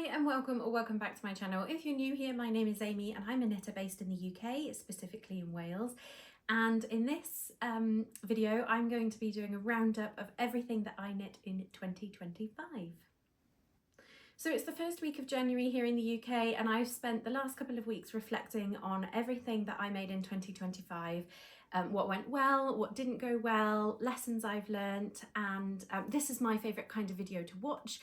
Hi and welcome or welcome back to my channel. If you're new here, my name is Amy and I'm a knitter based in the UK, specifically in Wales. And in this video, I'm going to be doing a roundup of everything that I knit in 2025. So it's the first week of January here in the UK and I've spent the last couple of weeks reflecting on everything that I made in 2025, what went well, what didn't go well, lessons I've learnt, and this is my favourite kind of video to watch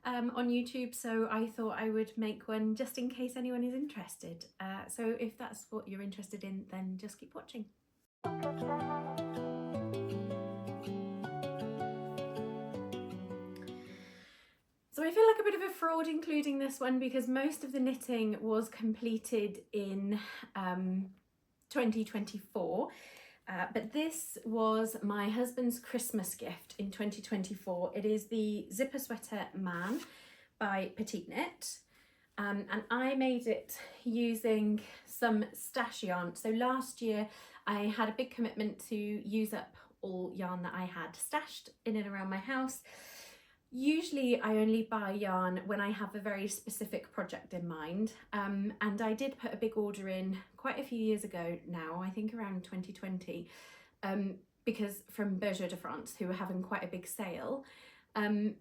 on YouTube, so I thought I would make one just in case anyone is interested. So if that's what you're interested in, then just keep watching. So I feel like a bit of a fraud including this one because most of the knitting was completed in 2024. But this was my husband's Christmas gift in 2024. It is the Zipper Sweater Man by PetiteKnit. And I made it using some stash yarn. So last year I had a big commitment to use up all yarn that I had stashed in and around my house. Usually I only buy yarn when I have a very specific project in mind, and I did put a big order in quite a few years ago now, I think around 2020, because from Bergère de France, who were having quite a big sale.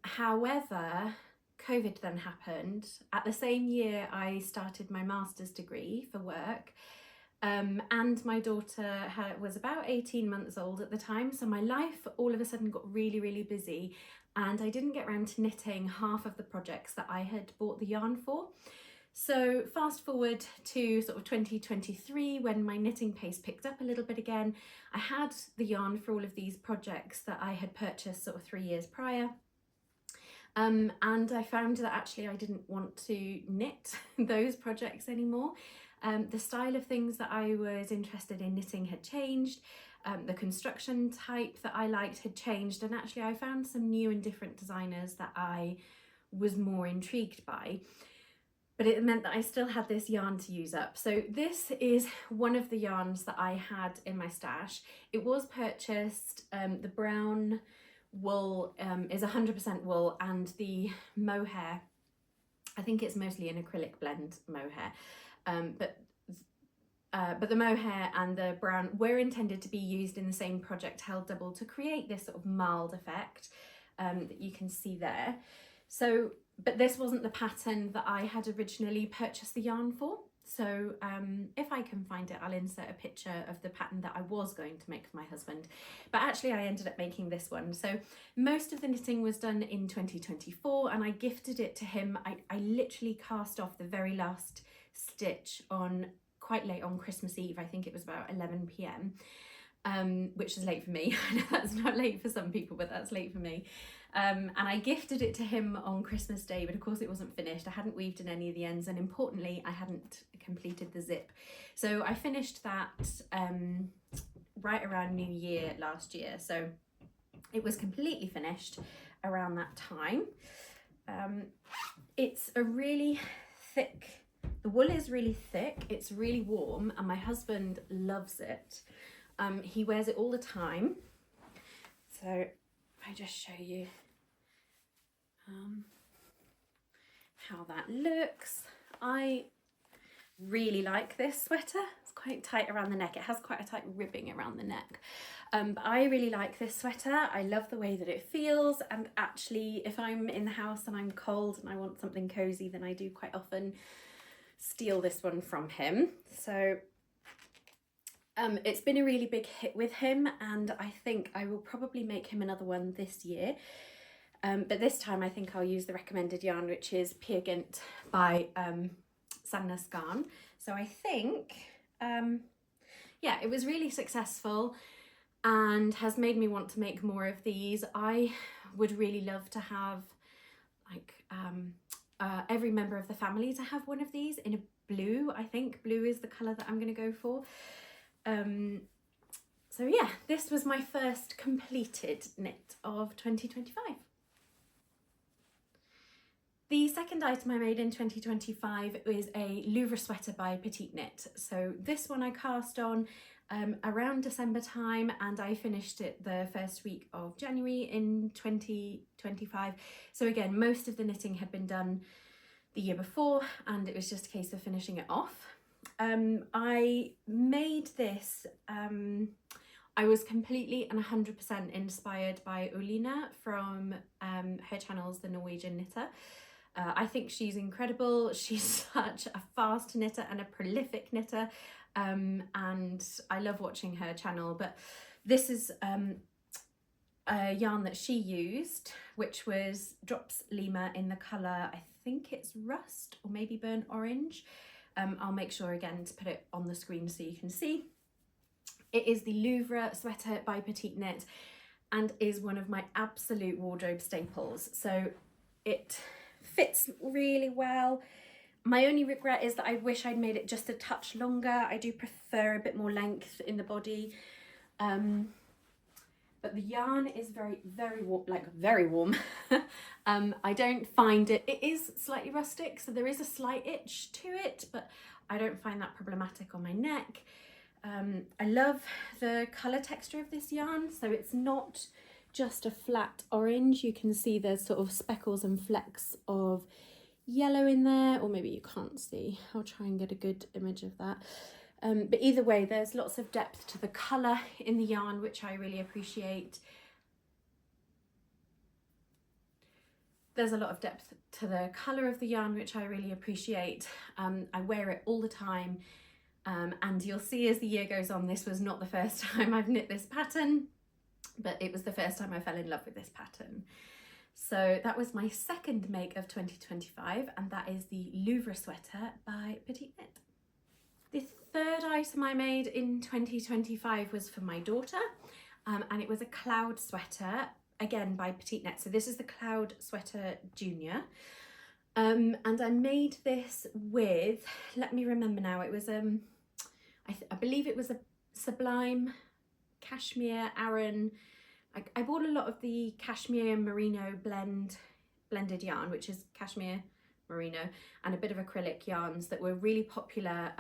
However, COVID then happened. At the same year I started my master's degree for work, and my daughter was about 18 months old at the time, so my life all of a sudden got really busy and I didn't get around to knitting half of the projects that I had bought the yarn for. So fast forward to sort of 2023 when my knitting pace picked up a little bit again. I had the yarn for all of these projects that I had purchased sort of 3 years prior. And I found that actually I didn't want to knit those projects anymore. The style of things that I was interested in knitting had changed. The construction type that I liked had changed, and actually I found some new and different designers that I was more intrigued by. But it meant that I still had this yarn to use up. So this is one of the yarns that I had in my stash. It was purchased, the brown wool is 100% wool, and the mohair, I think it's mostly an acrylic blend mohair, but the mohair and the brown were intended to be used in the same project held double to create this sort of mild effect that you can see there. So, but this wasn't the pattern that I had originally purchased the yarn for. So if I can find it, I'll insert a picture of the pattern that I was going to make for my husband. But actually I ended up making this one. So most of the knitting was done in 2024 and I gifted it to him. I literally cast off the very last stitch on quite late on Christmas Eve. I think it was about 11 p.m, which is late for me. I know that's not late for some people, but that's late for me. And I gifted it to him on Christmas Day, but of course it wasn't finished. I hadn't weaved in any of the ends, and importantly, I hadn't completed the zip. So I finished that right around New Year last year. So it was completely finished around that time. It's a really thick, the wool is really thick, it's really warm, and my husband loves it. He wears it all the time. So if I just show you how that looks. I really like this sweater. It's quite tight around the neck. It has quite a tight ribbing around the neck. But I really like this sweater. I love the way that it feels, and actually if I'm in the house and I'm cold and I want something cozy, then I do quite often steal this one from him. So it's been a really big hit with him, and I think I will probably make him another one this year. But this time I think I'll use the recommended yarn, which is PetiteKnit by Sandnes Garn. So I think, yeah, it was really successful and has made me want to make more of these. I would really love to have like every member of the family to have one of these in a blue. I think blue is the colour that I'm going to go for. So yeah, this was my first completed knit of 2025. The second item I made in 2025 is a Louvre sweater by PetiteKnit. So this one I cast on around December time, and I finished it the first week of January in 2025. So again, most of the knitting had been done the year before, and it was just a case of finishing it off. I made this, I was completely and 100% inspired by Oline from her channels, The Norwegian Knitter. I think she's incredible. She's such a fast knitter and a prolific knitter, and I love watching her channel. But this is a yarn that she used, which was Drops Lima in the colour, I think it's rust or maybe burnt orange. I'll make sure again to put it on the screen so you can see. It is the Louvre sweater by PetiteKnit and is one of my absolute wardrobe staples. So it fits really well. My only regret is that I wish I'd made it just a touch longer. I do prefer a bit more length in the body. But the yarn is very warm, like very warm. I don't find it is slightly rustic, so there is a slight itch to it, but I don't find that problematic on my neck. I love the colour texture of this yarn, so it's not just a flat orange. You can see there's sort of speckles and flecks of yellow in there, or maybe you can't see. I'll try and get a good image of that. But either way, there's lots of depth to the colour in the yarn, which I really appreciate. There's a lot of depth to the colour of the yarn, which I really appreciate. I wear it all the time, and you'll see as the year goes on, this was not the first time I've knit this pattern, but it was the first time I fell in love with this pattern. So that was my second make of 2025, and that is the Louvre sweater by PetiteKnit. The third item I made in 2025 was for my daughter, and it was a cloud sweater, again by PetiteKnit. So this is the Cloud Sweater Junior, and I made this with, let me remember now, it was I believe it was a Sublime Cashmere Aran. I bought a lot of the Cashmere Merino blended yarn, which is Cashmere Merino and a bit of acrylic yarns that were really popular,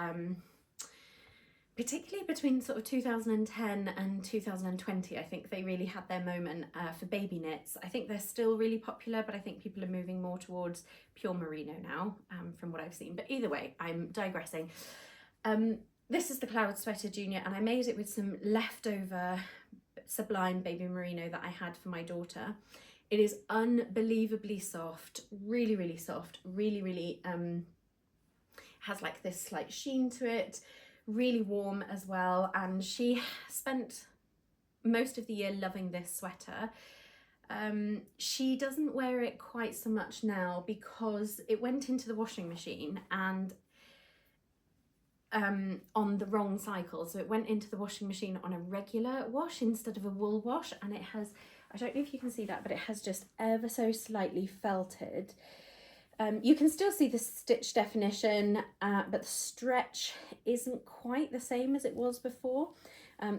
particularly between sort of 2010 and 2020. I think they really had their moment for baby knits. I think they're still really popular, but I think people are moving more towards pure merino now, from what I've seen. But either way, I'm digressing. This is the Cloud Sweater Junior, and I made it with some leftover Sublime baby merino that I had for my daughter. It is unbelievably soft, really soft, really has like this slight sheen to it, really warm as well. And she spent most of the year loving this sweater. She doesn't wear it quite so much now because it went into the washing machine and on the wrong cycle. So it went into the washing machine on a regular wash instead of a wool wash, and it has, I don't know if you can see that, but it has just ever so slightly felted. You can still see the stitch definition, but the stretch isn't quite the same as it was before.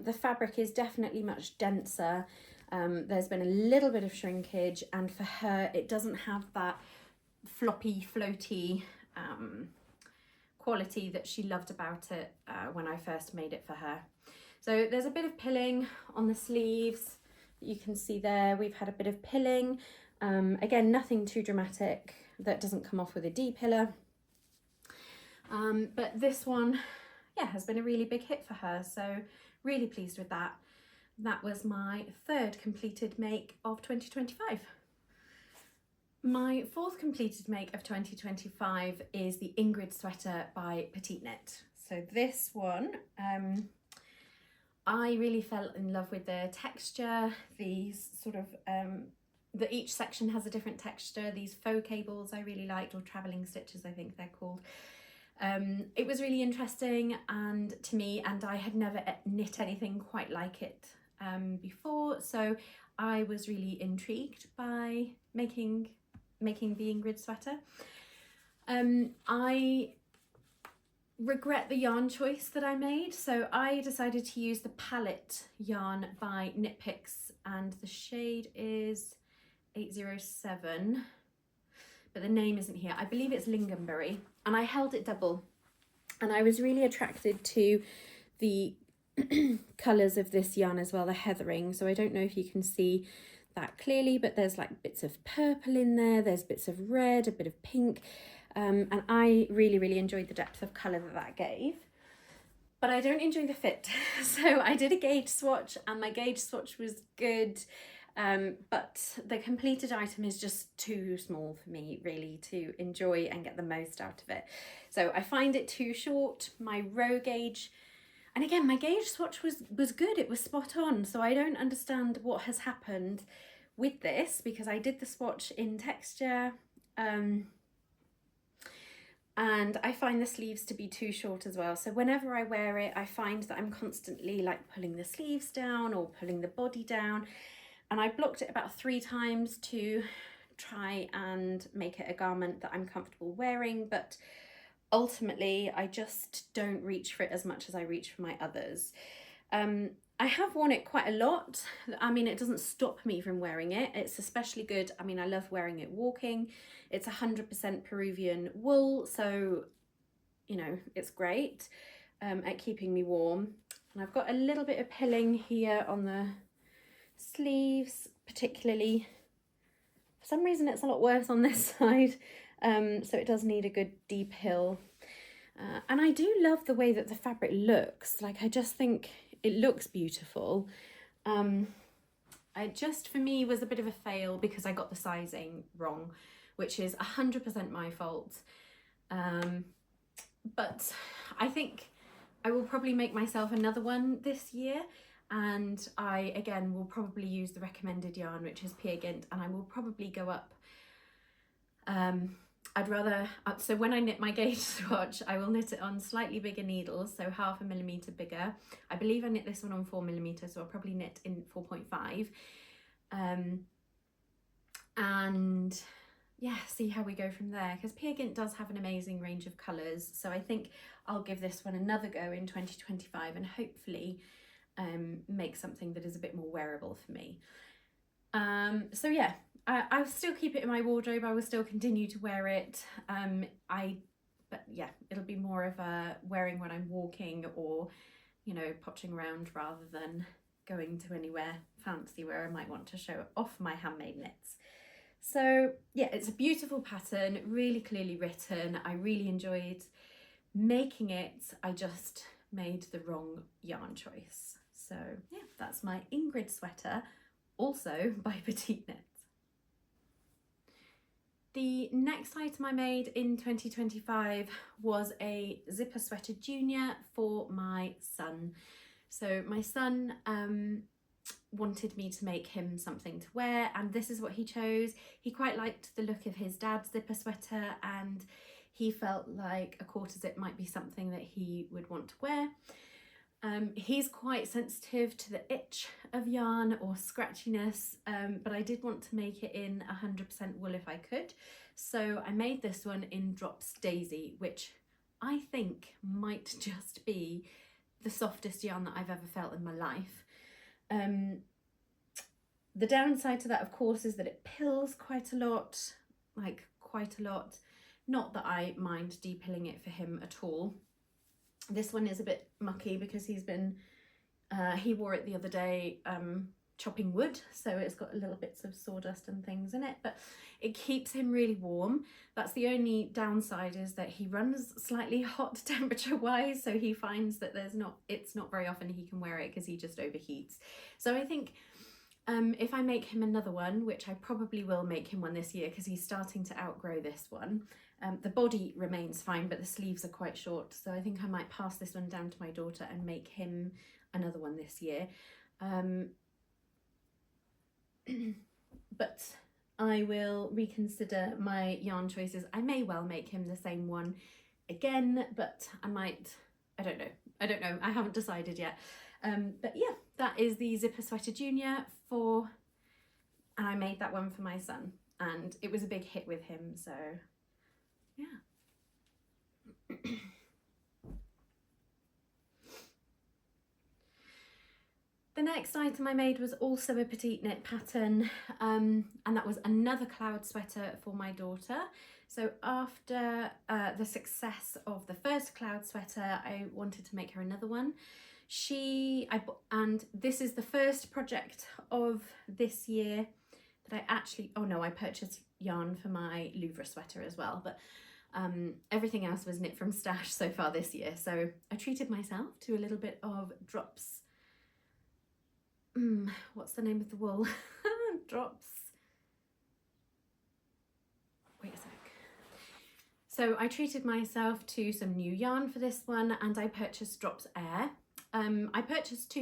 The fabric is definitely much denser. There's been a little bit of shrinkage, and for her it doesn't have that floppy, floaty quality that she loved about it when I first made it for her. So there's a bit of pilling on the sleeves. You can see there we've had a bit of pilling. Again, nothing too dramatic. That doesn't come off with a D-pillar. But this one, yeah, has been a really big hit for her. So really pleased with that. That was my third completed make of 2025. My fourth completed make of 2025 is the Ingrid Sweater by PetiteKnit. So this one, I really fell in love with the texture. These sort of, each section has a different texture. These faux cables I really liked, or travelling stitches I think they're called. It was really interesting and to me, and I had never knit anything quite like it before, so I was really intrigued by making the Ingrid sweater. I regret the yarn choice that I made, so I decided to use the palette yarn by Knit Picks, and the shade is 807, but the name isn't here. I believe it's Lingonberry, and I held it double, and I was really attracted to the colours of this yarn as well, the heathering. So I don't know if you can see that clearly, but there's like bits of purple in there, there's bits of red, a bit of pink. and I really enjoyed the depth of colour that gave. But I don't enjoy the fit. So I did a gauge swatch, and my gauge swatch was good, but the completed item is just too small for me really to enjoy and get the most out of it. So I find it too short. My row gauge, and again, my gauge swatch was good, it was spot on. So I don't understand what has happened with this, because I did the swatch in texture, and I find the sleeves to be too short as well. So whenever I wear it, I find that I'm constantly like pulling the sleeves down or pulling the body down. And I blocked it about 3 times to try and make it a garment that I'm comfortable wearing. But ultimately, I just don't reach for it as much as I reach for my others. I have worn it quite a lot. I mean, it doesn't stop me from wearing it. It's especially good. I mean, I love wearing it walking. It's 100% Peruvian wool, so, you know, it's great at keeping me warm. And I've got a little bit of pilling here on the sleeves, particularly. For some reason, it's a lot worse on this side, so it does need a good deep hill. And I do love the way that the fabric looks. Like, I just think it looks beautiful. It just, for me, was a bit of a fail because I got the sizing wrong, which is 100% my fault. But I think I will probably make myself another one this year, and I, again, will probably use the recommended yarn, which is PetiteKnit, and I will probably go up. I'd rather, so when I knit my gauge swatch, I will knit it on slightly bigger needles, so 0.5 millimeter bigger. I believe I knit this one on 4 millimeters, so I'll probably knit in 4.5. And yeah, see how we go from there, because PetiteKnit does have an amazing range of colours, so I think I'll give this one another go in 2025 and hopefully make something that is a bit more wearable for me. So yeah, I'll still keep it in my wardrobe. I will still continue to wear it. But yeah, it'll be more of a wearing when I'm walking or, you know, pottering around rather than going to anywhere fancy where I might want to show off my handmade knits. So yeah, it's a beautiful pattern, really clearly written. I really enjoyed making it. I just made the wrong yarn choice. So yeah, that's my Ingrid sweater, also by PetiteKnit. The next item I made in 2025 was a zipper sweater junior for my son. So my son wanted me to make him something to wear, and this is what he chose. He quite liked the look of his dad's zipper sweater, and he felt like a quarter zip might be something that he would want to wear. He's quite sensitive to the itch of yarn or scratchiness, but I did want to make it in 100% wool if I could. So I made this one in Drops Daisy, which I think might just be the softest yarn that I've ever felt in my life. The downside to that, of course, is that it pills quite a lot, like quite a lot. Not that I mind de-pilling it for him at all. This one is a bit mucky because he's been, he wore it the other day chopping wood, so it's got a little bits of sawdust and things in it, but it keeps him really warm. That's the only downside, is that he runs slightly hot temperature wise, so he finds that it's not very often he can wear it because he just overheats. So I think if I make him another one, which I probably will make him one this year because he's starting to outgrow this one, the body remains fine, but the sleeves are quite short, so I think I might pass this one down to my daughter and make him another one this year. But I will reconsider my yarn choices. I may well make him the same one again, but I might, I don't know, I haven't decided yet. But yeah, that is the Zipper Sweater Junior and I made that one for my son, and it was a big hit with him, so yeah. The next item I made was also a PetiteKnit pattern, and that was another cloud sweater for my daughter. So after the success of the first cloud sweater, I wanted to make her another one. And this is the first project of this year that I actually, oh no, I purchased yarn for my Louvre sweater as well, but Everything else was knit from stash so far this year, so I treated myself to a little bit of Drops. What's the name of the wool? Drops. Wait a sec. So I treated myself to some new yarn for this one, and I purchased Drops Air. I purchased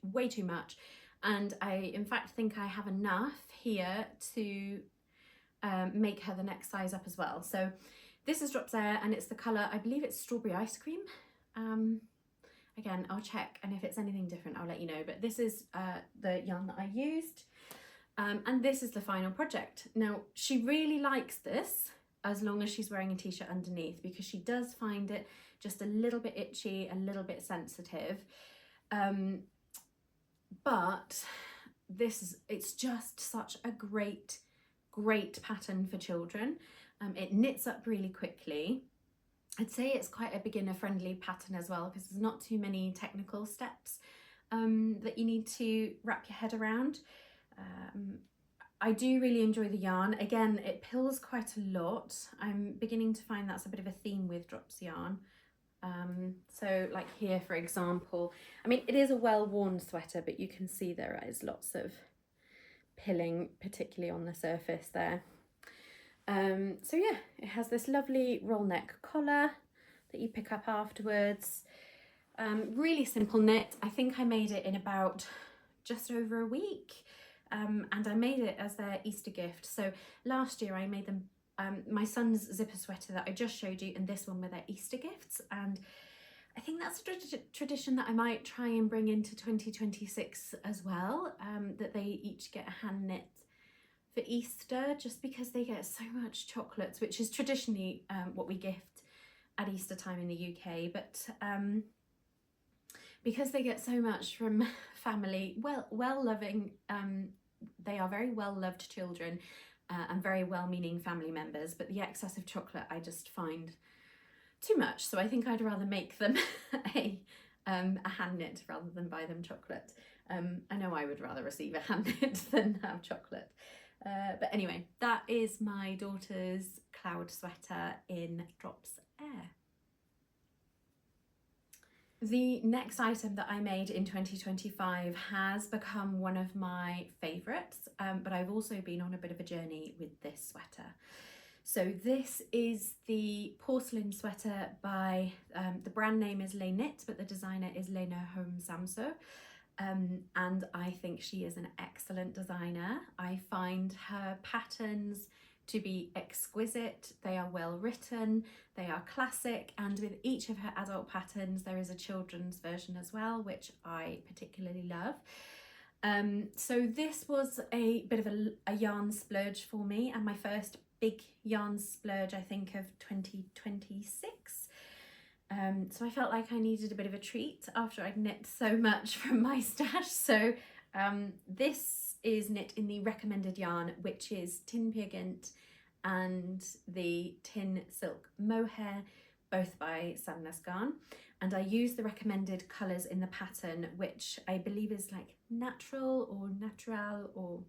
way too much, and I in fact think I have enough here to make her the next size up as well. So this is Drops Air, and it's the colour, I believe it's Strawberry Ice Cream. Again, I'll check, and if it's anything different I'll let you know, but this is the yarn that I used, and this is the final project. Now she really likes this as long as she's wearing a t-shirt underneath, because she does find it just a little bit itchy, a little bit sensitive, but it's just such a great pattern for children. It knits up really quickly. I'd say it's quite a beginner friendly pattern as well, because there's not too many technical steps that you need to wrap your head around. I do really enjoy the yarn. Again, it pills quite a lot. I'm beginning to find that's a bit of a theme with Drops yarn. So like here, for example, I mean, it is a well-worn sweater, but you can see there is lots of pilling, particularly on the surface there. So yeah, it has this lovely roll neck collar that you pick up afterwards. Really simple knit. I think I made it in about just over a week, and I made it as their Easter gift. So last year I made them my son's zipper sweater that I just showed you, and this one were their Easter gifts, and I think that's a tradition that I might try and bring into 2026 as well, that they each get a hand knit for Easter, just because they get so much chocolates, which is traditionally what we gift at Easter time in the UK, but because they get so much from family, well-loving, they are very well-loved children and very well-meaning family members, but the excess of chocolate I just find too much, so I think I'd rather make them a hand knit rather than buy them chocolate. I know I would rather receive a hand knit than have chocolate. But anyway, that is my daughter's cloud sweater in Drops Air. The next item that I made in 2025 has become one of my favourites, but I've also been on a bit of a journey with this sweater. So this is the Porcelain sweater by, the brand name is Knit, but the designer is Lena Holm Samso. And I think she is an excellent designer. I find her patterns to be exquisite, they are well written, they are classic, and with each of her adult patterns there is a children's version as well, which I particularly love. So this was a bit of a yarn splurge for me, and my first big yarn splurge I think of 2026. So I felt like I needed a bit of a treat after I'd knit so much from my stash. So this is knit in the recommended yarn, which is Tin Peergynt and the Tin Silk Mohair, both by Sunless Garn. And I use the recommended colours in the pattern, which I believe is like natural or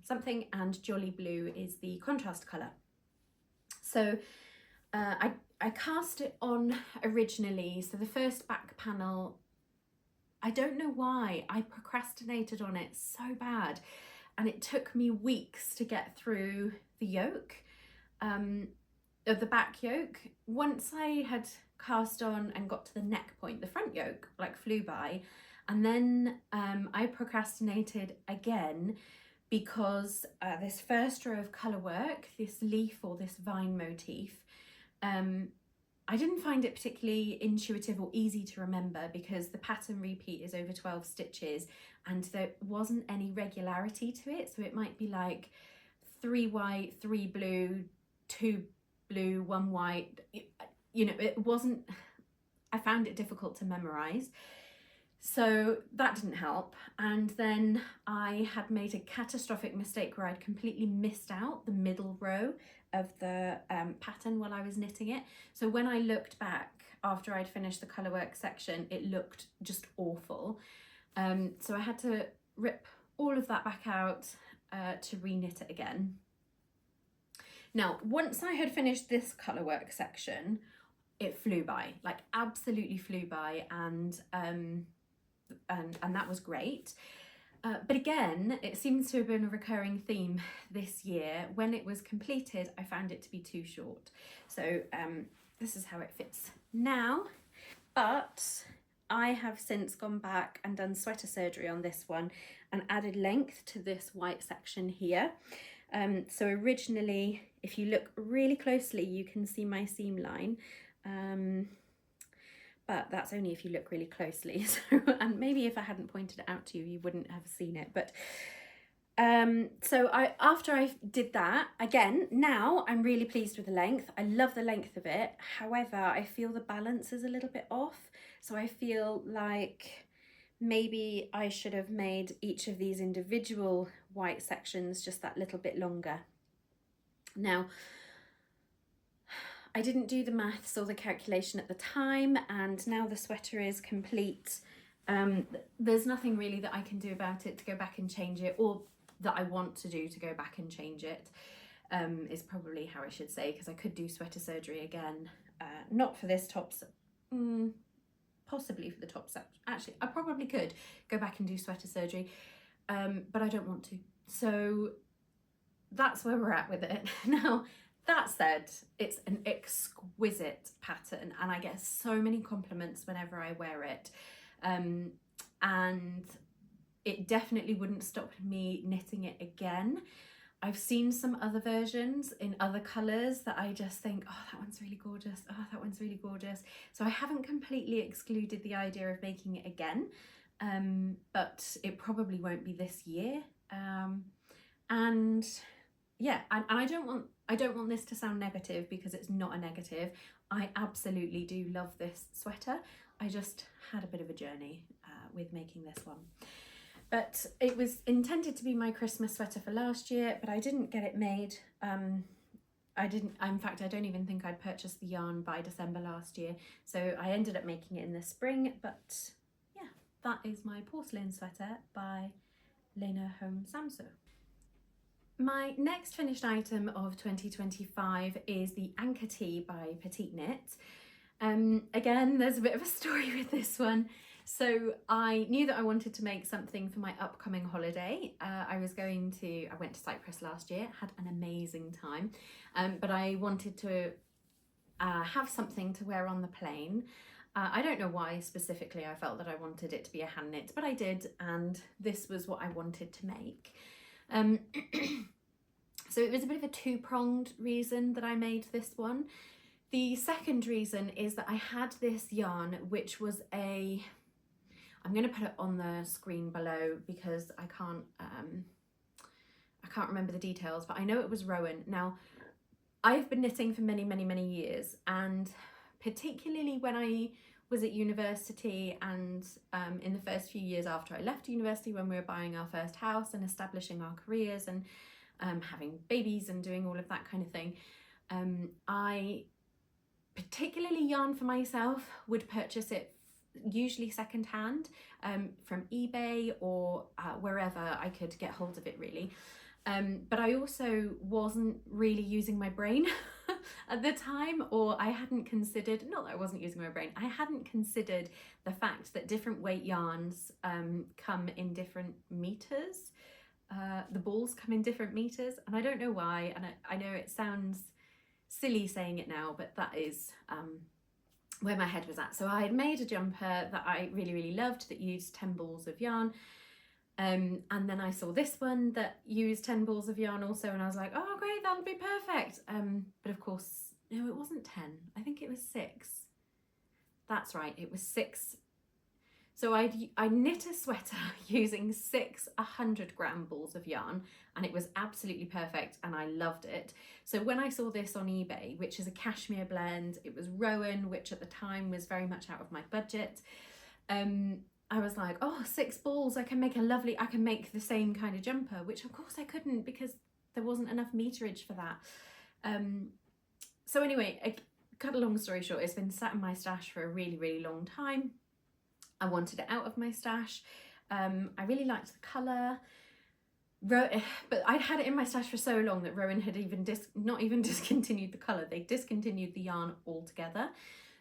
something, and Jolly Blue is the contrast colour. So I cast it on originally, so the first back panel, I don't know why, I procrastinated on it so bad, and it took me weeks to get through the yoke, of the back yoke. Once I had cast on and got to the neck point, the front yoke like flew by, and then I procrastinated again because this first row of colour work, this leaf or this vine motif, I didn't find it particularly intuitive or easy to remember because the pattern repeat is over 12 stitches and there wasn't any regularity to it. So it might be like 3 white, 3 blue, 2 blue, 1 white. You know, it wasn't, I found it difficult to memorize. So that didn't help. And then I had made a catastrophic mistake where I'd completely missed out the middle row of the pattern while I was knitting it. So when I looked back after I'd finished the colour work section, it looked just awful. So I had to rip all of that back out to re-knit it again. Now, once I had finished this colour work section, it flew by, like absolutely flew by, and that was great. But again, it seems to have been a recurring theme this year. When it was completed, I found it to be too short. So this is how it fits now. But I have since gone back and done sweater surgery on this one and added length to this white section here. So originally, if you look really closely, you can see my seam line. But that's only if you look really closely. So, and maybe if I hadn't pointed it out to you, you wouldn't have seen it. But so after I did that, again, now I'm really pleased with the length. I love the length of it. However, I feel the balance is a little bit off. So I feel like maybe I should have made each of these individual white sections just that little bit longer. Now, I didn't do the maths or the calculation at the time, and now the sweater is complete. There's nothing really that I can do about it to go back and change it, or that I want to do to go back and change it, is probably how I should say, because I could do sweater surgery again, not for this top, possibly for the top section. Actually, I probably could go back and do sweater surgery, but I don't want to. So that's where we're at with it. Now, that said, it's an exquisite pattern and I get so many compliments whenever I wear it. And it definitely wouldn't stop me knitting it again. I've seen some other versions in other colours that I just think, oh, that one's really gorgeous. Oh, that one's really gorgeous. So I haven't completely excluded the idea of making it again, but it probably won't be this year. And yeah, and I don't want this to sound negative, because it's not a negative. I absolutely do love this sweater. I just had a bit of a journey with making this one. But it was intended to be my Christmas sweater for last year, but I didn't get it made. In fact, I don't even think I'd purchased the yarn by December last year. So I ended up making it in the spring, but yeah, that is my porcelain sweater by Lena Home Samso. My next finished item of 2025 is the Anker tee by PetiteKnit. Again, there's a bit of a story with this one. So I knew that I wanted to make something for my upcoming holiday. I went to Cyprus last year, had an amazing time, but I wanted to have something to wear on the plane. I don't know why specifically I felt that I wanted it to be a hand knit, but I did, and this was what I wanted to make. So it was a bit of a two-pronged reason that I made this one. The second reason is that I had this yarn, which was I'm going to put it on the screen below because I can't remember the details, but I know it was Rowan. Now, I've been knitting for many, many, many years, and particularly when I was at university and in the first few years after I left university, when we were buying our first house and establishing our careers and having babies and doing all of that kind of thing, I particularly yarn for myself would purchase it usually secondhand from eBay or wherever I could get hold of it, really. But I also wasn't really using my brain at the time, or I hadn't considered, not that I wasn't using my brain, I hadn't considered the fact that different weight yarns come in different meters. The balls come in different meters, and I don't know why, and I know it sounds silly saying it now, but that is where my head was at. So I had made a jumper that I really, really loved that used 10 balls of yarn. And then I saw this one that used 10 balls of yarn also, and I was like, oh great, that'll be perfect. But of course, no, it wasn't 10. I think it was 6. That's right, it was 6. So I knit a sweater using 6 100-gram balls of yarn, and it was absolutely perfect, and I loved it. So when I saw this on eBay, which is a cashmere blend, it was Rowan, which at the time was very much out of my budget. I was like, oh, 6 balls, I can make the same kind of jumper, which of course I couldn't because there wasn't enough meterage for that. So anyway, cut a long story short, it's been sat in my stash for a really, really long time. I wanted it out of my stash. I really liked the colour. but I'd had it in my stash for so long that Rowan had even not even discontinued the colour, they discontinued the yarn altogether.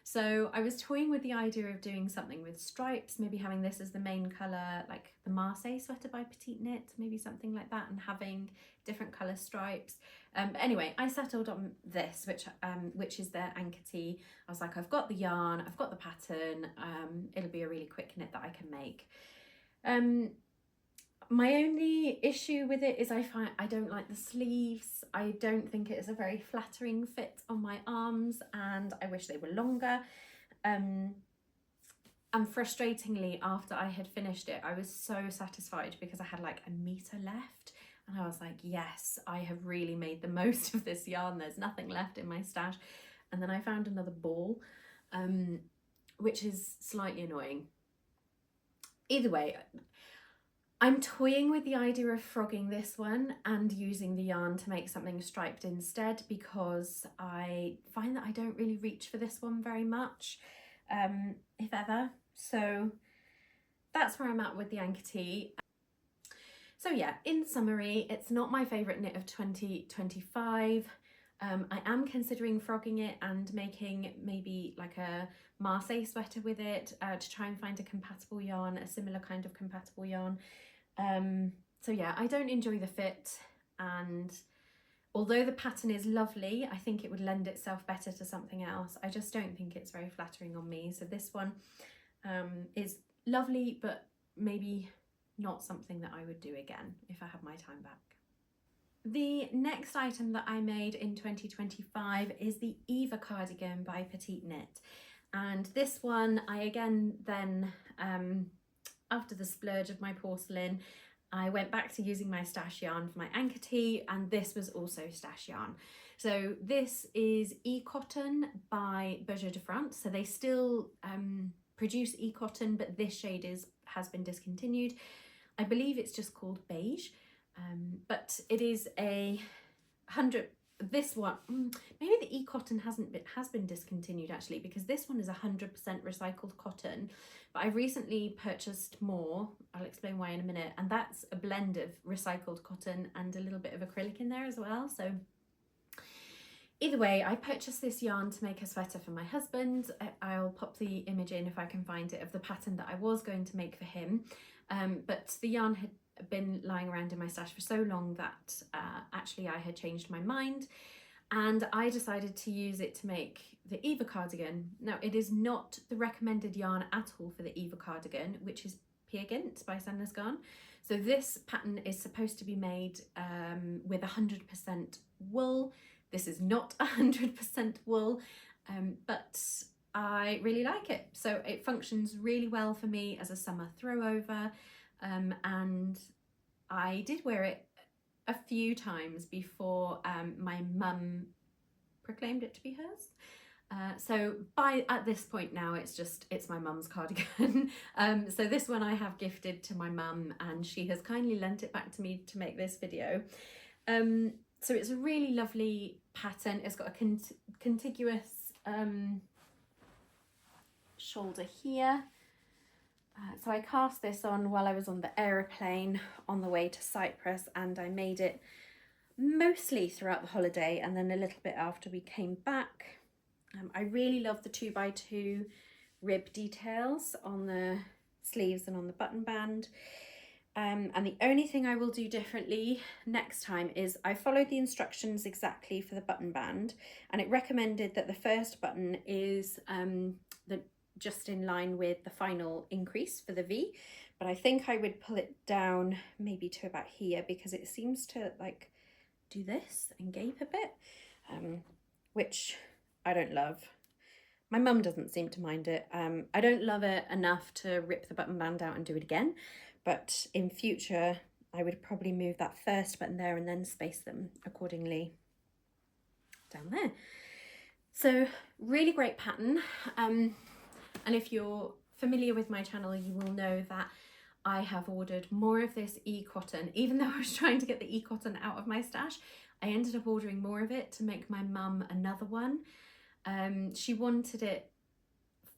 So I was toying with the idea of doing something with stripes, maybe having this as the main colour, like the Marseille sweater by PetiteKnit, maybe something like that, and having different colour stripes. Anyway, I settled on this, which is their Anker tee. I was like, I've got the yarn, I've got the pattern, it'll be a really quick knit that I can make. My only issue with it is I don't like the sleeves. I don't think it is a very flattering fit on my arms, and I wish they were longer. And frustratingly, after I had finished it, I was so satisfied because I had like a metre left, and I was like, yes, I have really made the most of this yarn. There's nothing left in my stash. And then I found another ball, which is slightly annoying. Either way, I'm toying with the idea of frogging this one and using the yarn to make something striped instead, because I find that I don't really reach for this one very much, if ever. So that's where I'm at with the Anker tee. So yeah, in summary, it's not my favourite knit of 2025. I am considering frogging it and making maybe like a Marseille sweater with it, to try and find a compatible yarn, a similar kind of compatible yarn. So yeah, I don't enjoy the fit, and although the pattern is lovely, I think it would lend itself better to something else. I just don't think it's very flattering on me. So this one is lovely, but maybe not something that I would do again if I had my time back. The next item that I made in 2025 is the Eva cardigan by PetiteKnit. And this one, I again then, after the splurge of my porcelain, I went back to using my stash yarn for my Anker tee, and this was also stash yarn. So this is e-cotton by Bergère de France. So they still produce e-cotton, but this shade has been discontinued. I believe it's just called beige, but it is a 100. This one, maybe the e-cotton has been discontinued actually, because this one is 100% recycled cotton, but I recently purchased more. I'll explain why in a minute, and that's a blend of recycled cotton and a little bit of acrylic in there as well. So either way, I purchased this yarn to make a sweater for my husband. I'll pop the image in if I can find it of the pattern that I was going to make for him, but the yarn had been lying around in my stash for so long that actually I had changed my mind, and I decided to use it to make the Eva cardigan. Now, it is not the recommended yarn at all for the Eva cardigan, which is PetiteKnit by Sandnes Garn. So this pattern is supposed to be made with 100% wool. This is not 100% wool, but I really like it. So it functions really well for me as a summer throwover. And I did wear it a few times before my mum proclaimed it to be hers. So at this point now, it's my mum's cardigan. So this one I have gifted to my mum, and she has kindly lent it back to me to make this video. So it's a really lovely pattern. It's got a contiguous shoulder here. So I cast this on while I was on the aeroplane on the way to Cyprus, and I made it mostly throughout the holiday and then a little bit after we came back. I really love the 2x2 rib details on the sleeves and on the button band. And the only thing I will do differently next time is I followed the instructions exactly for the button band, and it recommended that the first button is just in line with the final increase for the V, but I think I would pull it down maybe to about here, because it seems to like do this and gape a bit, which I don't love. My mum doesn't seem to mind it. I don't love it enough to rip the button band out and do it again, but in future I would probably move that first button there and then space them accordingly down there. So really great pattern. And if you're familiar with my channel, you will know that I have ordered more of this e-cotton. Even though I was trying to get the e-cotton out of my stash, I ended up ordering more of it to make my mum another one. She wanted it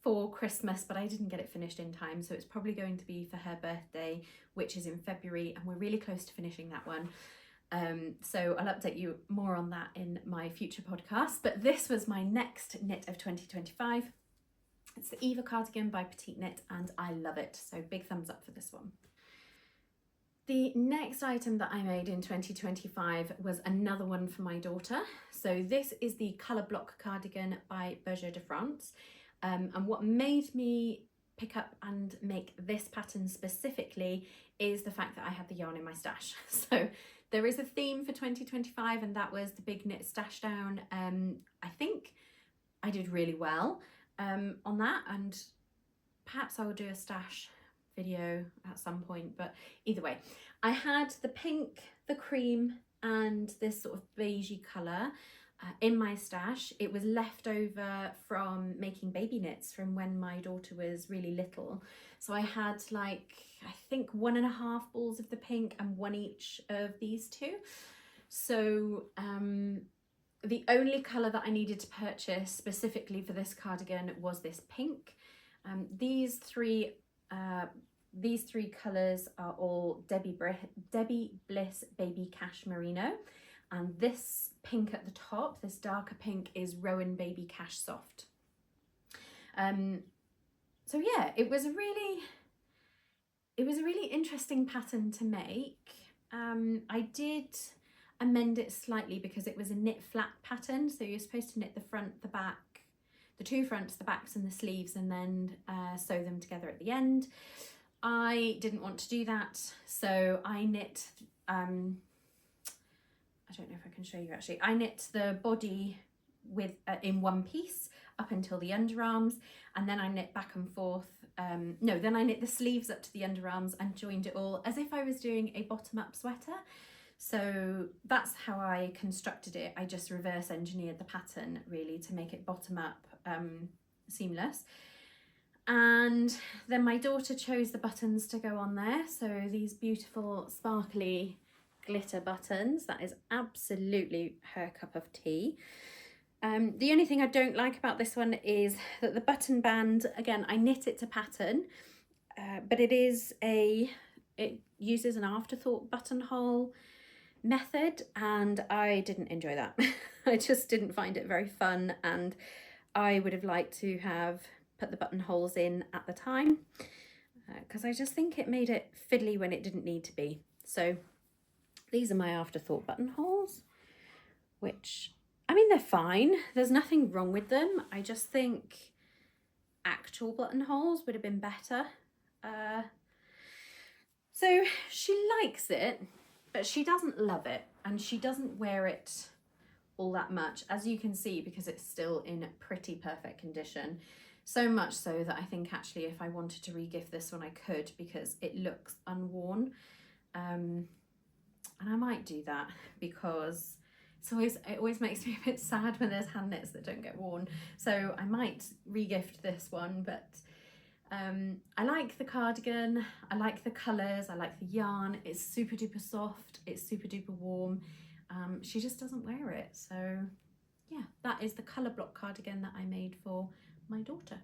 for Christmas, but I didn't get it finished in time, so it's probably going to be for her birthday, which is in February, and we're really close to finishing that one. So I'll update you more on that in my future podcast, but this was my next knit of 2025. It's the Eva cardigan by PetiteKnit, and I love it, so big thumbs up for this one. The next item that I made in 2025 was another one for my daughter. So this is the colour block cardigan by Bergère de France. And what made me pick up and make this pattern specifically is the fact that I had the yarn in my stash. So there is a theme for 2025, and that was the big knit stash down. I think I did really well on that, and perhaps I will do a stash video at some point, but either way, I had the pink, the cream, and this sort of beigey colour in my stash. It was left over from making baby knits from when my daughter was really little, so I had like, I think 1.5 balls of the pink and 1 each of these two. So the only colour that I needed to purchase specifically for this cardigan was this pink. These three colours are all Debbie Bliss Baby Cash Merino, and this pink at the top, this darker pink, is Rowan Baby Cash Soft. So yeah, it was a really interesting pattern to make. I did amend it slightly because it was a knit flat pattern, so you're supposed to knit the front, the back, the two fronts, the backs and the sleeves, and then sew them together at the end. I didn't want to do that, so I knit, I don't know if I can show you actually, I knit the body with in one piece up until the underarms, and then I knit back and forth, then I knit the sleeves up to the underarms and joined it all as if I was doing a bottom-up sweater. So that's how I constructed it. I just reverse engineered the pattern really to make it bottom-up seamless. And then my daughter chose the buttons to go on there, so these beautiful sparkly glitter buttons. That is absolutely her cup of tea. The only thing I don't like about this one is that the button band, again, I knit it to pattern, but it uses an afterthought buttonhole method, and I didn't enjoy that. I just didn't find it very fun, and I would have liked to have put the buttonholes in at the time, because I just think it made it fiddly when it didn't need to be. So these are my afterthought buttonholes, which, I mean, they're fine. There's nothing wrong with them. I just think actual buttonholes would have been better. So she likes it, but she doesn't love it, and she doesn't wear it all that much, as you can see, because it's still in pretty perfect condition. So much so that I think actually if I wanted to re-gift this one I could, because it looks unworn. And I might do that, because it always makes me a bit sad when there's hand knits that don't get worn. So I might re-gift this one, but I like the cardigan, I like the colours, I like the yarn. It's super duper soft, it's super duper warm. She just doesn't wear it. So yeah, that is the colour block cardigan that I made for my daughter.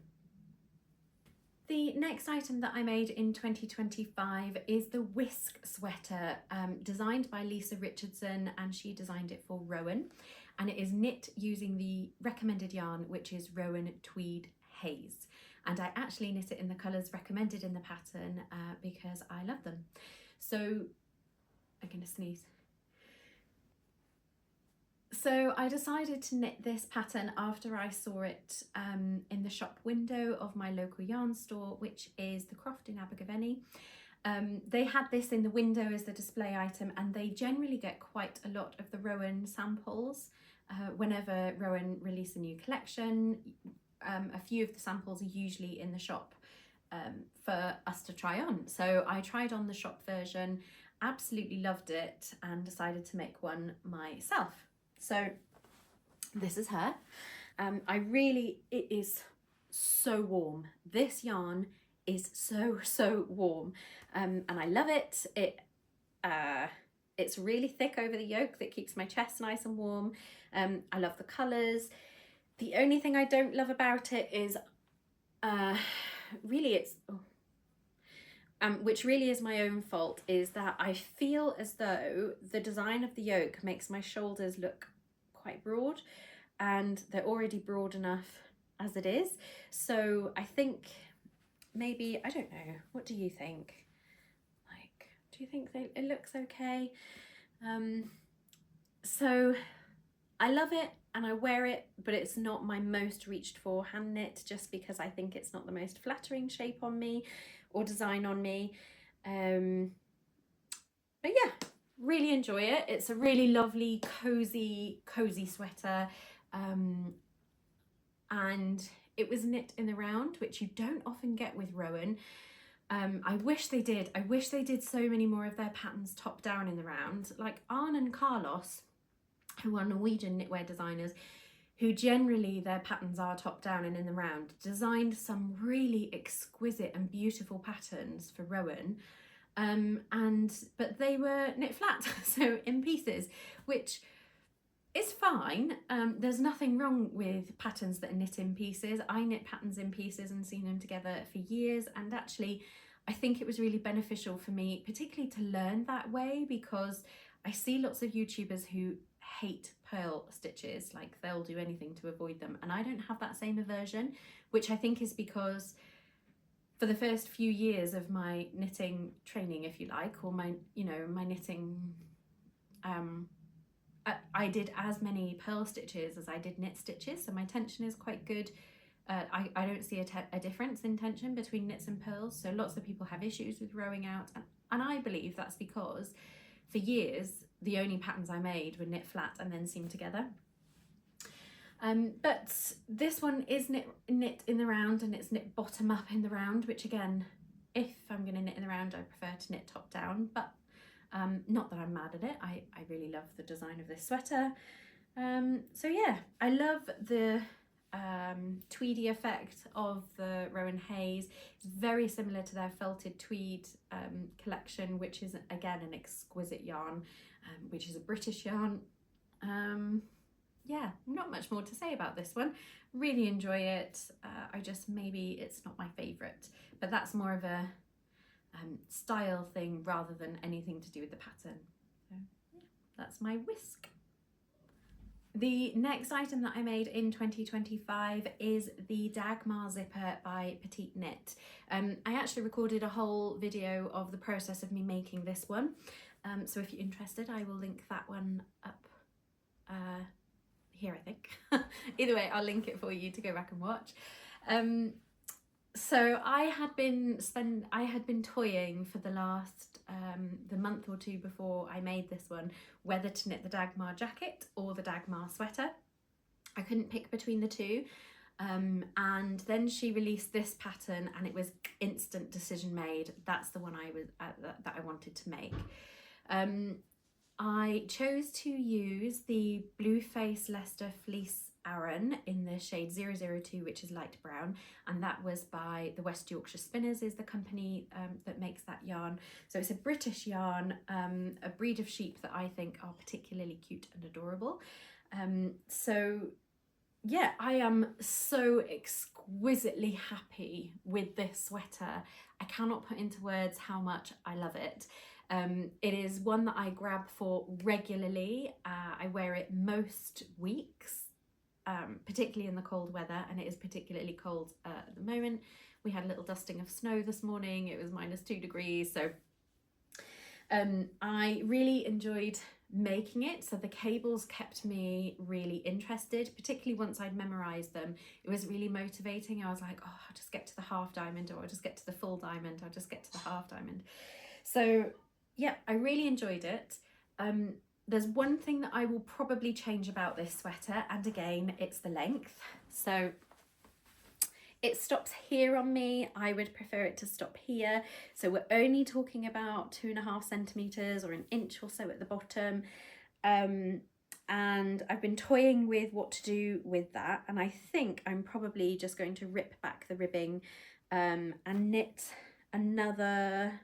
The next item that I made in 2025 is the Whisk sweater, designed by Lisa Richardson, and she designed it for Rowan, and it is knit using the recommended yarn, which is Rowan Tweed Haze. And I actually knit it in the colours recommended in the pattern because I love them. So I'm gonna sneeze. So I decided to knit this pattern after I saw it in the shop window of my local yarn store, which is the Croft in Abergavenny. They had this in the window as the display item, and they generally get quite a lot of the Rowan samples. Whenever Rowan release a new collection, a few of the samples are usually in the shop for us to try on. So I tried on the shop version, absolutely loved it, and decided to make one myself. So this is her. It is so warm. This yarn is so warm, and I love it. It's really thick over the yoke that keeps my chest nice and warm. I love the colours. The only thing I don't love about it is really it's, which really is my own fault, is that I feel as though the design of the yoke makes my shoulders look quite broad, and they're already broad enough as it is. So I think maybe, I don't know, what do you think? Like, do you think it looks okay? So I love it and I wear it, but it's not my most reached for hand knit, just because I think it's not the most flattering shape on me or design on me. But yeah, really enjoy it. It's a really lovely, cozy sweater. And it was knit in the round, which you don't often get with Rowan. I wish they did. I wish they did so many more of their patterns top down in the round. Like Arne and Carlos, who are Norwegian knitwear designers, who generally their patterns are top down and in the round, designed some really exquisite and beautiful patterns for Rowan. But they were knit flat, so in pieces, which is fine. There's nothing wrong with patterns that are knit in pieces. I knit patterns in pieces and seen them together for years, and actually I think it was really beneficial for me, particularly to learn that way, because I see lots of YouTubers who hate purl stitches, like they'll do anything to avoid them, and I don't have that same aversion, which I think is because for the first few years of my knitting training, if you like, or my knitting, I did as many purl stitches as I did knit stitches, so my tension is quite good. I don't see a difference in tension between knits and purls, so lots of people have issues with rowing out, and I believe that's because for years the only patterns I made were knit flat and then seamed together. But this one is knit in the round, and it's knit bottom up in the round, which again, if I'm going to knit in the round, I prefer to knit top down, but not that I'm mad at it. I really love the design of this sweater. So yeah, I love the tweedy effect of the Rowan Hayes. It's very similar to their felted tweed collection, which is again an exquisite yarn, which is a British yarn. Yeah, not much more to say about this one. Really enjoy it. Maybe it's not my favourite, but that's more of a style thing rather than anything to do with the pattern. So yeah, that's my Whisk. The next item that I made in 2025 is the Dagmar zipper by PetiteKnit. I actually recorded a whole video of the process of me making this one. So if you're interested, I will link that one up here, I think. Either way, I'll link it for you to go back and watch. So I had been toying for the last the month or two before I made this one, whether to knit the Dagmar jacket or the Dagmar sweater. I couldn't pick between the two, and then she released this pattern, and it was instant decision made. That's the one that I wanted to make. I chose to use the Blueface Leicester Fleece Aran in the shade 002, which is light brown, and that was by the West Yorkshire Spinners, is the company that makes that yarn. So it's a British yarn, a breed of sheep that I think are particularly cute and adorable. So yeah, I am so exquisitely happy with this sweater. I cannot put into words how much I love it. It is one that I grab for regularly. I wear it most weeks, particularly in the cold weather, and it is particularly cold at the moment. We had a little dusting of snow this morning. It was -2 degrees, so I really enjoyed making it. So the cables kept me really interested, particularly once I'd memorized them. It was really motivating. I was like, oh, I'll just get to the half diamond, or I'll just get to the full diamond, I'll just get to the half diamond. So yeah, I really enjoyed it. There's one thing that I will probably change about this sweater, and again, it's the length. So it stops here on me. I would prefer it to stop here. So we're only talking about 2.5 centimeters or an inch or so at the bottom. And I've been toying with what to do with that. And I think I'm probably just going to rip back the ribbing and knit another,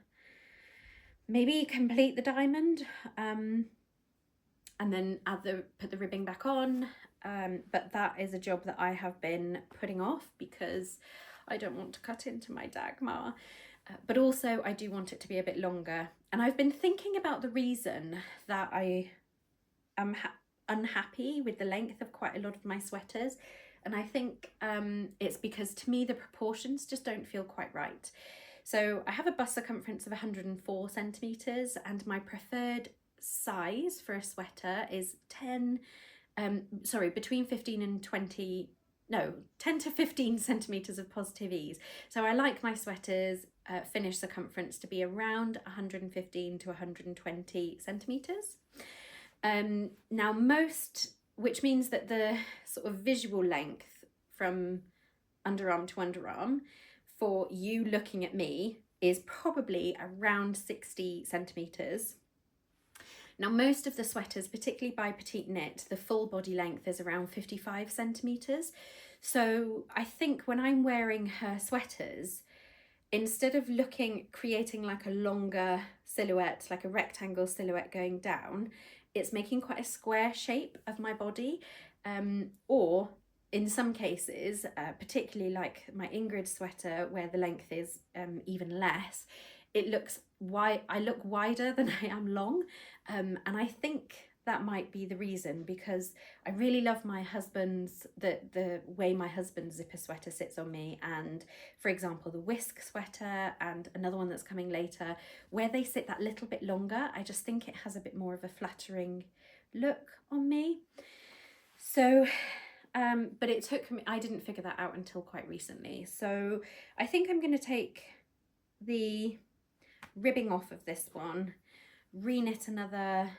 maybe complete the diamond, and then put the ribbing back on. But that is a job that I have been putting off because I don't want to cut into my Dagmar. But also I do want it to be a bit longer. And I've been thinking about the reason that I am unhappy with the length of quite a lot of my sweaters. And I think it's because to me the proportions just don't feel quite right. So I have a bust circumference of 104 centimetres, and my preferred size for a sweater is between 15 and 20, no, 10 to 15 centimetres of positive ease. So I like my sweaters finished circumference to be around 115 to 120 centimetres. Now which means that the sort of visual length from underarm to underarm for you looking at me is probably around 60 centimetres. Now most of the sweaters, particularly by PetiteKnit, the full body length is around 55 centimetres. So I think when I'm wearing her sweaters, instead of creating like a longer silhouette, like a rectangle silhouette going down, it's making quite a square shape of my body. Or in some cases, particularly like my Ingrid sweater, where the length is even less, it looks I look wider than I am long. And I think that might be the reason, because I really love my husband's, the way my husband's zipper sweater sits on me, and for example the Whisk sweater and another one that's coming later, where they sit that little bit longer. I just think it has a bit more of a flattering look on me. So but it took me, I didn't figure that out until quite recently. So I think I'm going to take the ribbing off of this one, reknit another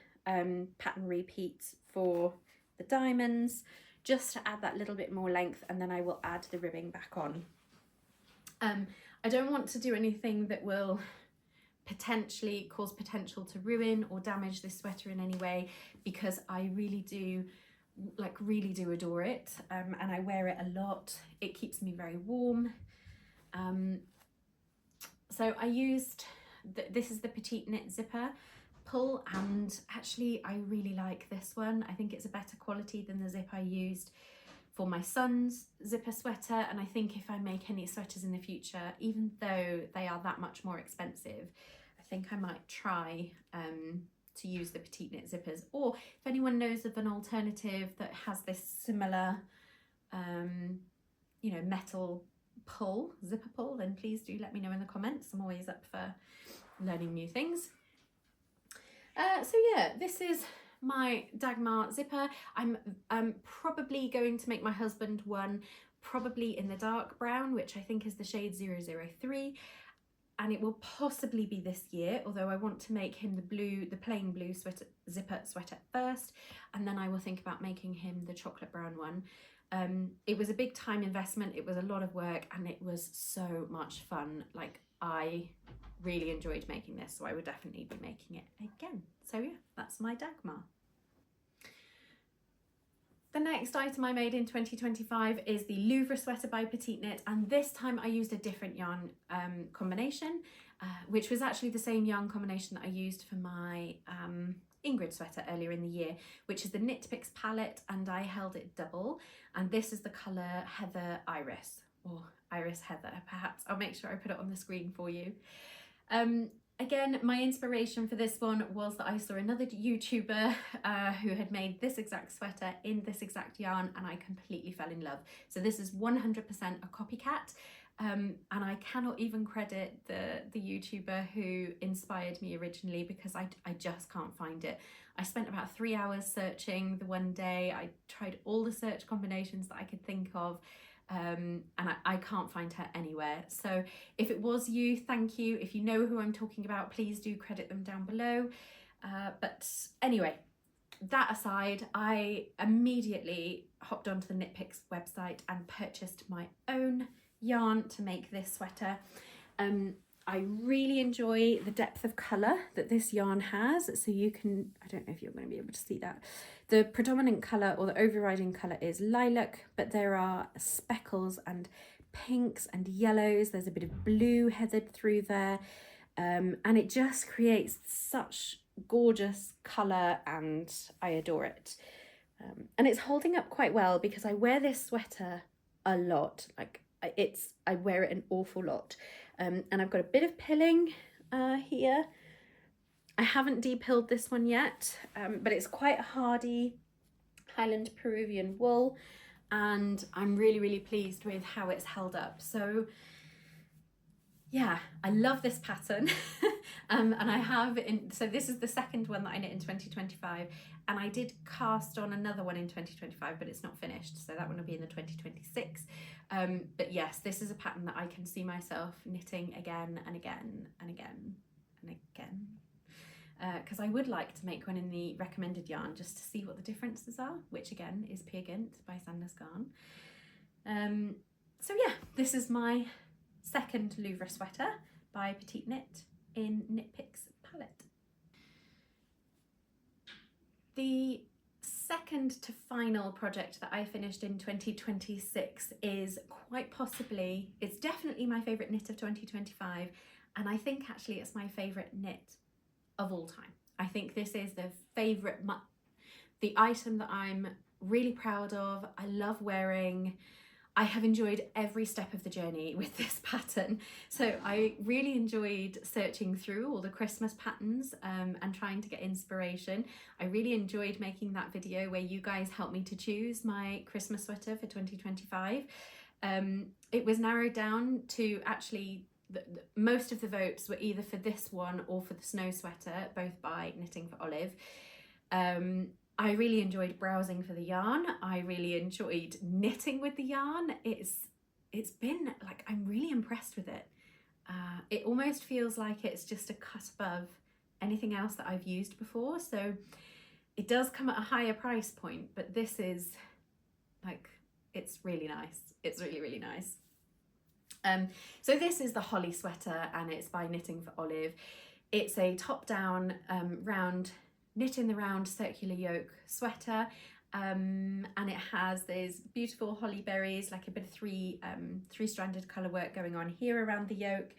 pattern repeat for the diamonds, just to add that little bit more length, and then I will add the ribbing back on. I don't want to do anything that will potentially cause potential to ruin or damage this sweater in any way, because I really do adore it, and I wear it a lot. It keeps me very warm. So I used this is the PetiteKnit zipper pull, and actually I really like this one. I think it's a better quality than the zip I used for my son's zipper sweater, and I think if I make any sweaters in the future, even though they are that much more expensive, I think I might try to use the PetiteKnit zippers. Or if anyone knows of an alternative that has this similar you know, metal pull, zipper pull, then please do let me know in the comments. I'm always up for learning new things. So yeah, this is my Dagmar zipper. I'm probably going to make my husband one, probably in the dark brown, which I think is the shade 003, and it will possibly be this year, although I want to make him the plain blue zipper sweater first, and then I will think about making him the chocolate brown one. It was a big time investment, it was a lot of work, and it was so much fun. Like, I really enjoyed making this, so I would definitely be making it again. So yeah, that's my Dagmar. The next item I made in 2025 is the Louvre sweater by PetiteKnit, and this time I used a different yarn combination, which was actually the same yarn combination that I used for my Ingrid sweater earlier in the year, which is the Knit Picks palette, and I held it double, and this is the colour Heather Iris, or Iris Heather perhaps. I'll make sure I put it on the screen for you. Again, my inspiration for this one was that I saw another YouTuber who had made this exact sweater in this exact yarn, and I completely fell in love. So this is 100% a copycat, and I cannot even credit the YouTuber who inspired me originally, because I just can't find it. I spent about 3 hours searching the one day. I tried all the search combinations that I could think of, and I can't find her anywhere. So if it was you, thank you. If you know who I'm talking about, please do credit them down below. But anyway, that aside, I immediately hopped onto the Knit Picks website and purchased my own yarn to make this sweater. I really enjoy the depth of colour that this yarn has. So you can, I don't know if you're going to be able to see that. The predominant colour, or the overriding colour, is lilac, but there are speckles and pinks and yellows. There's a bit of blue heathered through there. And it just creates such gorgeous colour, and I adore it. And it's holding up quite well, because I wear this sweater a lot. Like, I wear it an awful lot. And I've got a bit of pilling here. I haven't de-pilled this one yet, but it's quite a hardy Highland Peruvian wool, and I'm really pleased with how it's held up. So yeah, I love this pattern. And I have so this is the second one that I knit in 2025, and I did cast on another one in 2025, but it's not finished, so that one will be in the 2026. But yes, this is a pattern that I can see myself knitting again and again and again and again, because I would like to make one in the recommended yarn just to see what the differences are, which again is PetiteKnit by Sandnes Garn. So yeah, this is my second Louvre sweater by PetiteKnit in Knit Picks palette. The second to final project that I finished in 2026 is quite possibly, it's definitely my favourite knit of 2025, and I think actually it's my favourite knit of all time. I think this is the item that I'm really proud of. I love wearing. I have enjoyed every step of the journey with this pattern. So I really enjoyed searching through all the Christmas patterns and trying to get inspiration. I really enjoyed making that video where you guys helped me to choose my Christmas sweater for 2025. It was narrowed down to actually, most of the votes were either for this one or for the snow sweater, both by Knitting for Olive. I really enjoyed browsing for the yarn. I really enjoyed knitting with the yarn. It's been like, I'm really impressed with it. It almost feels like it's just a cut above anything else that I've used before. So it does come at a higher price point, but this is like, it's really nice. It's really nice. So this is the Holly sweater, and it's by Knitting for Olive. It's a top down round, knit in the round circular yoke sweater, and it has these beautiful holly berries, like a bit of three-stranded colour work going on here around the yoke.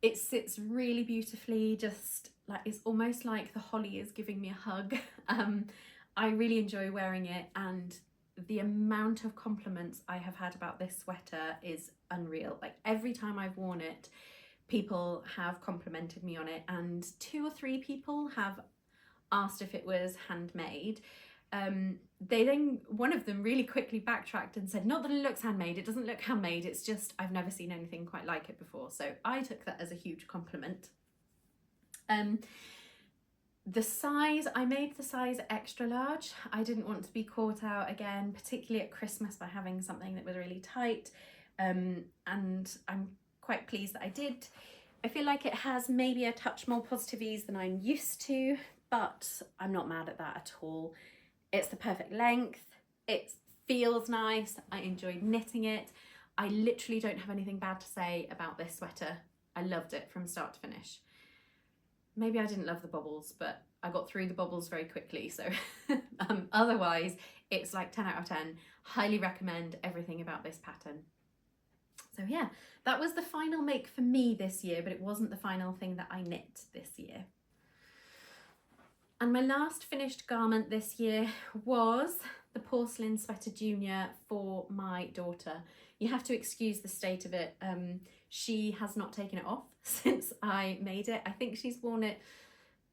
It sits really beautifully, just like, it's almost like the holly is giving me a hug. I really enjoy wearing it, and the amount of compliments I have had about this sweater is unreal. Like, every time I've worn it, people have complimented me on it, and 2 or 3 people have asked if it was handmade. One of them really quickly backtracked and said, not that it looks handmade, it doesn't look handmade, it's just I've never seen anything quite like it before. So I took that as a huge compliment. The size, I made the size extra large. I didn't want to be caught out again, particularly at Christmas, by having something that was really tight, and I'm quite pleased that I did. I feel like it has maybe a touch more positive ease than I'm used to, but I'm not mad at that at all. It's the perfect length, it feels nice, I enjoyed knitting it. I literally don't have anything bad to say about this sweater. I loved it from start to finish. Maybe I didn't love the bobbles, but I got through the bobbles very quickly, so otherwise it's like 10 out of 10. Highly recommend everything about this pattern. So yeah, that was the final make for me this year, but it wasn't the final thing that I knit this year. And my last finished garment this year was the Porcelain Sweater Junior for my daughter. You have to excuse the state of it. She has not taken it off since I made it. I think she's worn it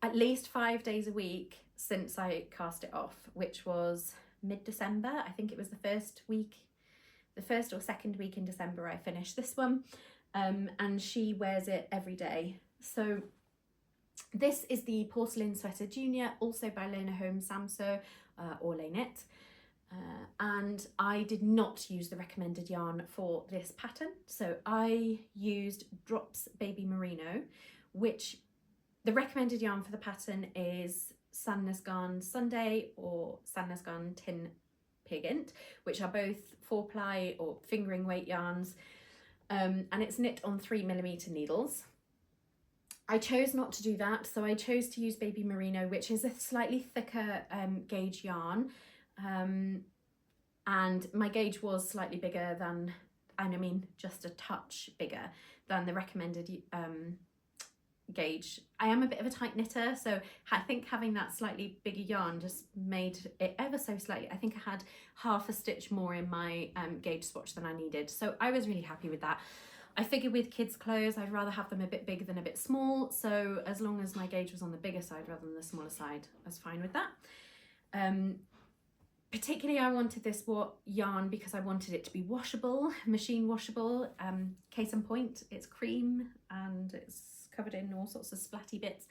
at least 5 days a week since I cast it off, which was mid-December. I think it was the first or second week in December I finished this one, and she wears it every day. So this is the Porcelain Sweater Junior, also by Lena Holmes Samso, or Knit. And I did not use the recommended yarn for this pattern, so I used Drops Baby Merino, which the recommended yarn for the pattern is Sandnes Garn Sunday or Sandnes Garn Tin Pigant, which are both 4-ply or fingering weight yarns, and it's knit on 3mm needles. I chose not to do that, so I chose to use Baby Merino, which is a slightly thicker gauge yarn, and my gauge was slightly bigger than, I mean just a touch bigger than the recommended gauge. I am a bit of a tight knitter, so I think having that slightly bigger yarn just made it ever so slightly. I think I had half a stitch more in my gauge swatch than I needed, so I was really happy with that. I figured with kids' clothes I'd rather have them a bit bigger than a bit small, so as long as my gauge was on the bigger side rather than the smaller side, I was fine with that. Particularly I wanted this yarn because I wanted it to be washable, machine washable. Case in point, it's cream and it's covered in all sorts of splatty bits.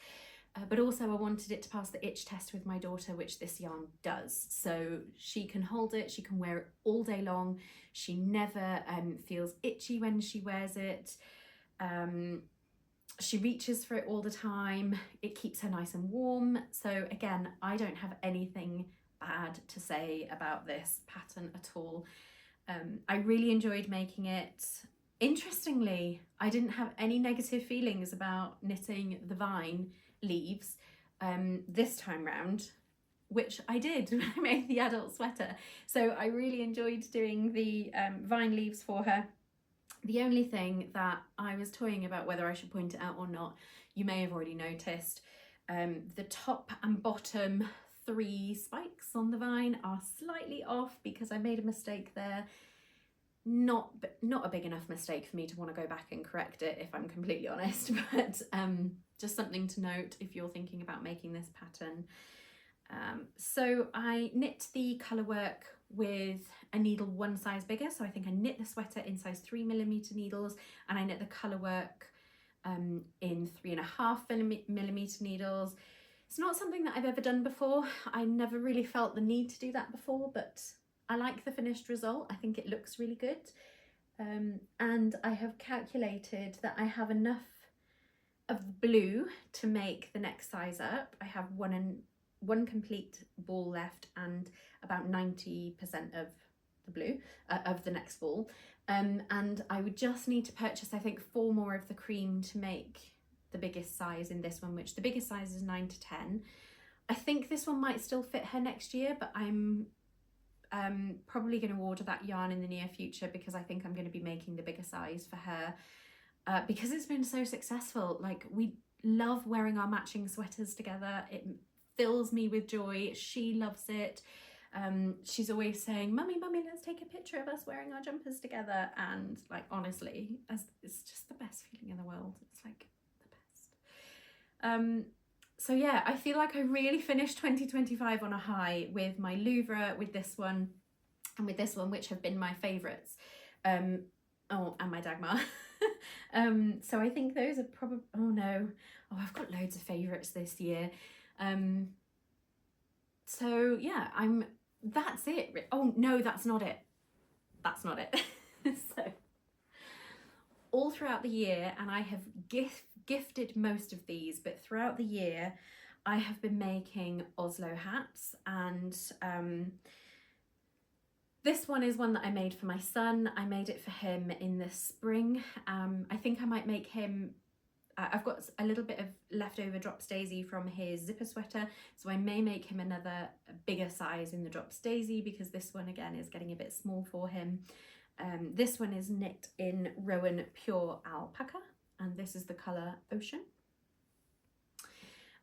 But also I wanted it to pass the itch test with my daughter, which this yarn does. So she can hold it, she can wear it all day long. She never feels itchy when she wears it. She reaches for it all the time. It keeps her nice and warm. So again, I don't have anything bad to say about this pattern at all. I really enjoyed making it. Interestingly, I didn't have any negative feelings about knitting the vine leaves this time round, which I did when I made the adult sweater. So I really enjoyed doing the vine leaves for her. The only thing that I was toying about whether I should point it out or not, you may have already noticed, the top and bottom 3 spikes on the vine are slightly off because I made a mistake there. Not a big enough mistake for me to want to go back and correct it, if I'm completely honest, but just something to note if you're thinking about making this pattern. So I knit the colour work with a needle 1 size bigger, so I think I knit the sweater in size 3mm needles, and I knit the colour work in 3.5mm needles. It's not something that I've ever done before. I never really felt the need to do that before, but I like the finished result. I think it looks really good. And I have calculated that I have enough of blue to make the next size up. I have one complete ball left and about 90% of the blue of the next ball. And I would just need to purchase, I think, 4 more of the cream to make the biggest size in this one, which the biggest size is 9 to 10. I think this one might still fit her next year, but I'm probably going to order that yarn in the near future because I think I'm going to be making the bigger size for her because it's been so successful. Like, we love wearing our matching sweaters together. It fills me with joy. She loves it. She's always saying, mummy, let's take a picture of us wearing our jumpers together. And like, honestly, it's just the best feeling in the world. It's like the best. So yeah, I feel like I really finished 2025 on a high with my Louvre, with this one, and with this one, which have been my favourites. Oh, and my Dagmar. So I think those are probably, I've got loads of favourites this year. So yeah, that's it. Oh no, that's not it. So all throughout the year, and I have gifted most of these, but throughout the year I have been making Oslo hats, and this one is one that I made for my son. I made it for him in the spring. I think I might make him, I've got a little bit of leftover drops daisy from his zipper sweater, so I may make him another bigger size in the drops daisy because this one again is getting a bit small for him. This one is knit in Rowan Pure Alpaca, and this is the colour Ocean.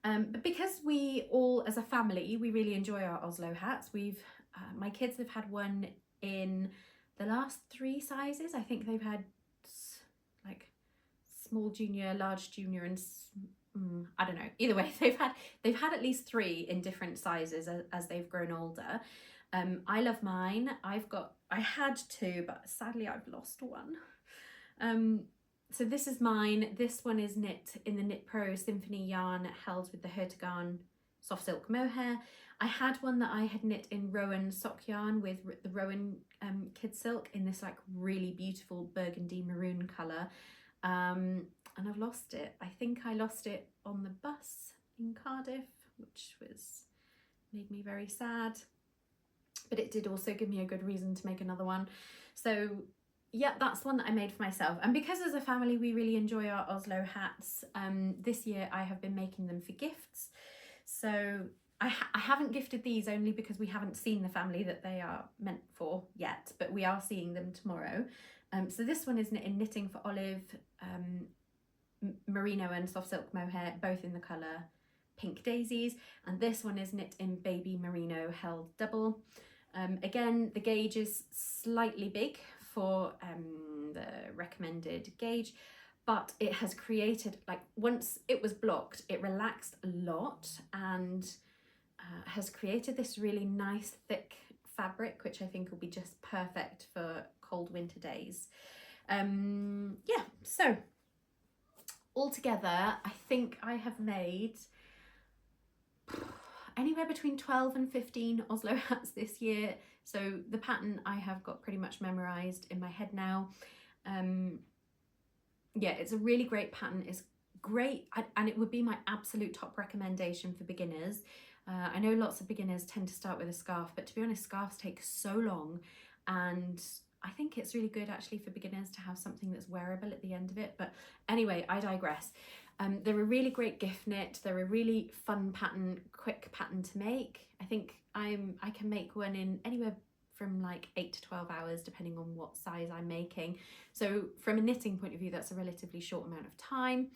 But because we all, as a family, we really enjoy our Oslo hats. My kids have had one in the last 3 sizes. I think they've had like small junior, large junior, and I don't know. Either way, they've had at least 3 in different sizes as they've grown older. I love mine. I had 2, but sadly I've lost one. So this is mine. This one is knit in the Knit Pro Symphony yarn held with the Cardigan soft silk mohair. I had one that I had knit in Rowan sock yarn with the Rowan kid silk in this like really beautiful burgundy maroon colour. And I've lost it. I think I lost it on the bus in Cardiff, which made me very sad. But it did also give me a good reason to make another one. So yeah, that's one that I made for myself. And because as a family we really enjoy our Oslo hats, this year I have been making them for gifts. So I haven't gifted these only because we haven't seen the family that they are meant for yet, but we are seeing them tomorrow. So this one is in Knitting for Olive, merino and soft silk mohair, both in the colour Pink Daisies, and this one is knit in baby merino held double. Again, the gauge is slightly big for the recommended gauge, but it has created, like, once it was blocked, it relaxed a lot and has created this really nice thick fabric, which I think will be just perfect for cold winter days. Yeah, so altogether, I think I have made anywhere between 12 and 15 Oslo hats this year. So the pattern I have got pretty much memorized in my head now. Yeah, it's a really great pattern. It's great, and it would be my absolute top recommendation for beginners. I know lots of beginners tend to start with a scarf, but to be honest, scarves take so long, and I think it's really good actually for beginners to have something that's wearable at the end of it. But anyway, I digress. They're a really great gift knit. They're a really fun pattern, quick pattern to make. I think I can make one in anywhere from like 8 to 12 hours, depending on what size I'm making. So from a knitting point of view, that's a relatively short amount of time.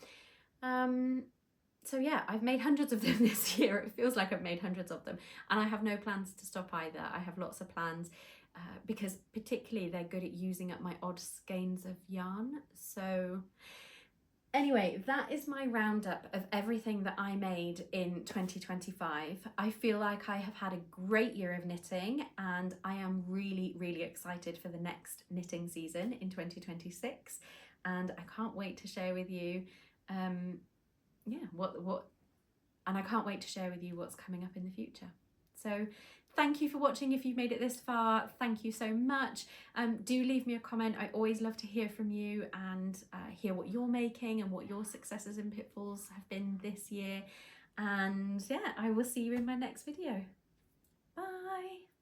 So yeah, I've made hundreds of them this year. It feels like I've made hundreds of them, and I have no plans to stop either. I have lots of plans because particularly they're good at using up my odd skeins of yarn. So anyway, that is my roundup of everything that I made in 2025. I feel like I have had a great year of knitting, and I am really, really excited for the next knitting season in 2026. And I can't wait to share with you, and I can't wait to share with you what's coming up in the future. So thank you for watching. If you've made it this far, thank you so much. Do leave me a comment. I always love to hear from you and hear what you're making and what your successes and pitfalls have been this year. And yeah, I will see you in my next video. Bye.